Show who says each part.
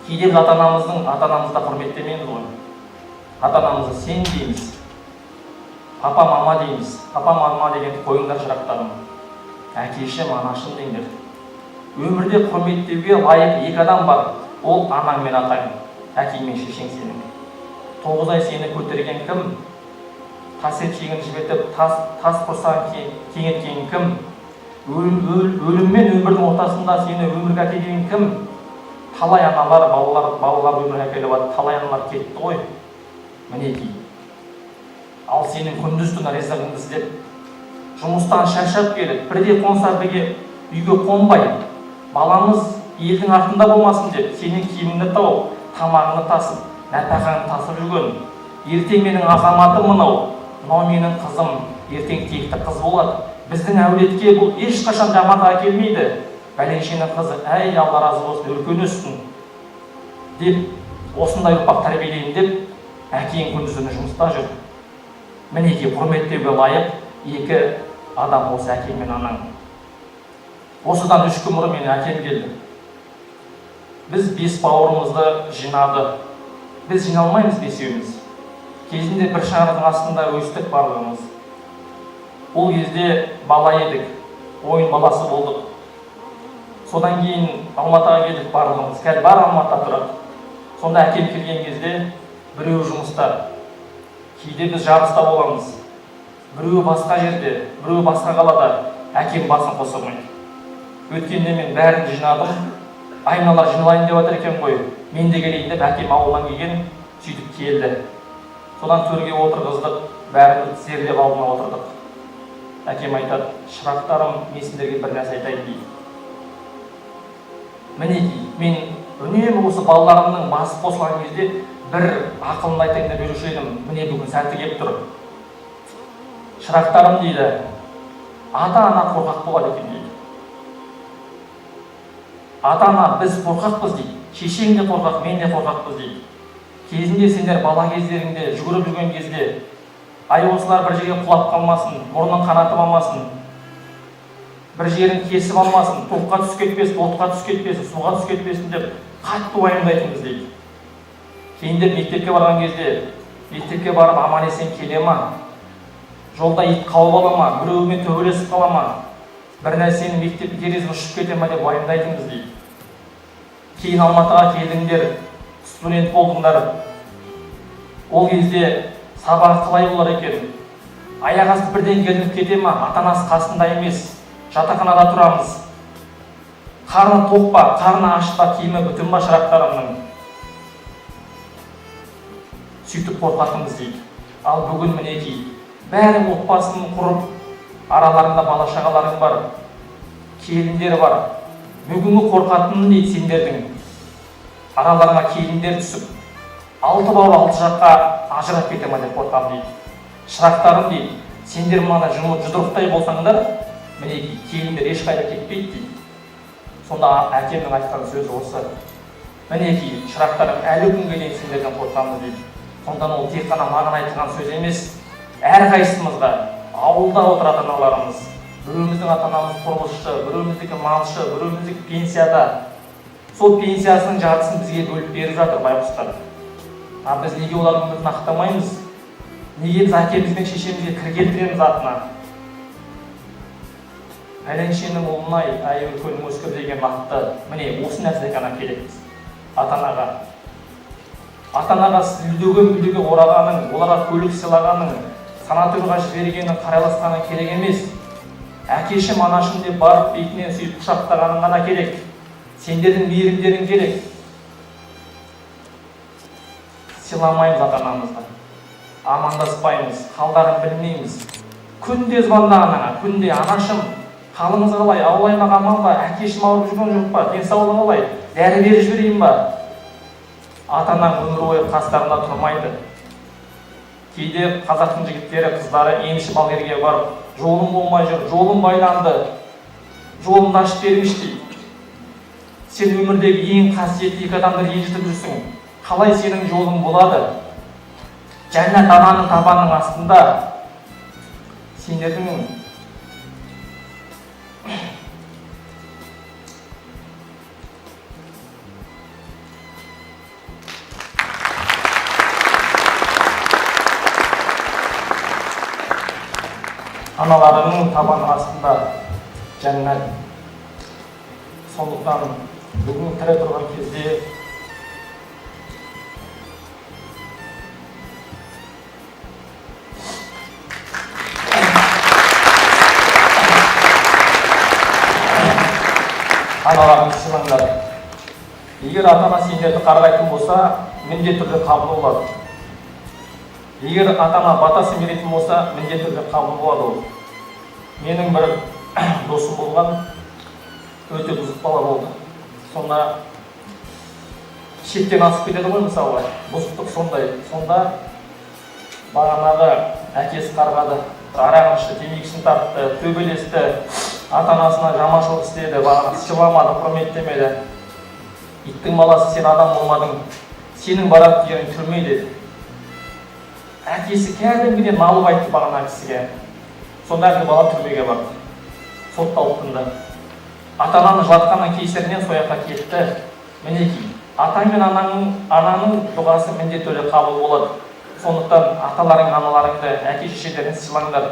Speaker 1: Кейде біз ата-анамызды да құрметтемейміз ғой. Ата-анамызды сен дейміз, папа мама дейміз. Папа мама дегенді қойыңдар шырақтарым, әкешім анашым деңдер. Өмірде құрметтеуге лайық екі адам бар, ол анаң мен атаң, әкең мен шешең сенің. 9 ай сені көтерген кім? Тас етегін жібетіп тас құрсағын кеңіткен кім? Өлім мен өмірдің ортасында сені өмірге әкелген кім? Талай аналар, балалар өмірге әкеліп жатыр, талай аналар кетті ғой. Мінекей. Ал сенің күндіз-түн ризығыңды іздеп, жұмыстан шаршап келіп, бірде қонса бірге үйге қонбай, баламыз елдің артында болмасын деп, сенің киіміңді тауып, тамағыңды тасып, нәпақаңды тасып жүрген. Ертең менің азаматым мынау менің қызым, ертең текті қыз болады. Біздің әулетке бұл ешқашан жаман әкелмейді. Бәленшенің қызы, әй Алла разы болсын, үлкен өссін деп, осындай ұрпақ тәрбиелейін деп, әкең күндіз-түні жұмыста жүр. Мінекей құрметтеуге лайық екі адам осы әкең мен анаң. Осыдан 3 күн бұрын менің әкем келді. Біз 5 бауырымызды жинады. Біз жиналмаймыз бесеуіміз. Кезінде бір шаңырақтың астында өстік барлығымыз. Ол кезде бала едік, ойын баласы болдық. Содан кейін Алматыға келдік барлығымыз. Қазір бар Алматыда тұрады. Сонда әкем келген кезде біреуі жұмыста, кейде біз жарыста боламыз. Біреуі басқа жерде, біреуі басқа қалада, әкем басын қосылмайды. Өткенде мен бәрін жинадым. Айналар жиналайын деп жатыр екен ғой. Мен де келейін деп әкем ауылдан келген, сөйтіп келді. Содан төрге отырғыздық, бәріміз тізерлеп алдына отырдық. Әкем айтады, шырақтарым, мен сендерге бір нәрсе айтайын дейді. Мінекей, мен үнемі осы балаларымның басы қосылған кезде бір ақылын айтайын деп жүруші едім. Міне бүгін сәті келіп тұр. Шырақтарым дейді, ата-ана қорқақ болады екен дейді. Ата-ана біз қорқақпыз дейді. Шешең де қорқақ, мен де қорқақпыз дейді. Кезінде сендер бала кездеріңде жүгіріп жүрген кезде, ай осылар бір жерге құлап қалмасын, мұрнын қанатып алмасын, бір жерін кесіп алмасын, тоққа түсіп кетпесін, отқа түсіп кетпесін, суға түсіп кетпесін деп қатты уайымдайтынбыз дейді. Кейінде мектепке барған кезде, мектепке барып аман-есен келе ма? Жолда ит қауып ала ма? Біреумен төбелесіп қала ма? Бір нәрсені мектеп терезесі ұшып кете ма деп уайымдайтынбыз дейді. Кейін Алматыға келдіңдер, студент болдыңдар. Ол кезде сабақ қалай болар екен? Аяқ асты бірден келініп кете ма? Ата-анасы қасында емес, жатақханада тұрамыз. Қарны тоқ па, қарны аш па, киімі бүтін ба шырақтарымның? Сөйтіп қорқатынбыз дейді. Ал бүгін мінекей, бәрі отбасын құрып, араларында бала-шағаларың бар, келіндер бар. Бүгінгі қорқатының дейді сендердің. Араларына келіндер түсіп, 6 бауыр 6 жаққа ажырап кете ма деп қорқам дейді. Шырақтарым дейді, сендер мынада жұдырықтай болсаңдар, мінекей келіндер ешқайда кетпейді дейді. Сонда әкемнің айтқан сөзі осы. Мінекей шырақтарым, әлі күнге дейін сендерден қорқамыз дейді. Сонда ол тек қана маған айтылған сөз емес, әрқайсымызға, ауылда отыратын аналарымыз, біреуміздің ата-анамыз құрылысшы, біреуміздікі малшы, біреуміздікі пенсияда. Сол пенсиясының жартысын бізге бөліп беріп жатыр байғұстар. Біз неге олардың үмітін ақтамаймыз? Неге біз әкеміз бен шешемізге кір келтіреміз атына? Пәленшенің ұлына ай үлкенің өскір деген лақты. Міне осы нәрсе ғана керекпіз ата-анаға. Ата-анаға үлдеге орағаның, оларға көлік сыйлағаның, санаторийға жібергенің, қарайласқаның керек емес. Әкешім, анашым деп барып бетінен сүйіп құшақтағаның ғана керек. Сендердің мейірімдерің керек. Сыйламаймыз ата-анамызды, амандаспаймыз, халдарын білмейміз. Күнде звонда анаңа, күнде анашым, қалыңыз қалай, ауыл-аймақ аман ба, әкешім ауырып жүрген жоқ па, денсаулығы қалай, дәрі беріп жіберейін ба? Ата-анаң өмір бойы қастарында тұрмайды. Кейде қазақтың жігіттері, қыздары емші балгерге барып, жолым болмай жүр, жолым байланды, жолымды ашып беріңізші дейді. Сен өмірдегі ең қасиетті екі адамды ренжітіп жүрсің. Қалай сенің жолың болады? Жәннат ананың табанының астында. Сендердің Аналарының табаны астында жәннат. Сондықтан бүгін тірі тұрған кезде аналарыңызды сыйлаңдар. Егер ата-ана сендерді қарғайтын болса, міндетті түрде қабыл болады. Егер ата-ана батасын беретін болса, міндетті түрде қабыл болады ол. Менің бір досым болған, өте бұзық бала болды. Сонда шектен асып кетеді ғой, мысалы, бұзықтық сондай. Сонда бағанағы әкесі қарғады, арағын ішті, темекісін тартты, төбелесті, ата-анасына жаманшылық істеді, бағана сыйламады, құрметтемеді. Иттің баласы, сен адам болмадың, сенің баратын жерің түрме деді. Әкесі кәдімгіден налып айтты бағана кісіге. Сонда әлгі бала түрмеге барды. Сотталып тынды. Ата-ананы жылатқанның кесірінен сояққа кетті. Мінекей, ата мен ананың дұғасы міндетті түрде қабыл болады. Сондықтан аталарың, аналарыңды, әке шешелеріңді сыйлаңдар.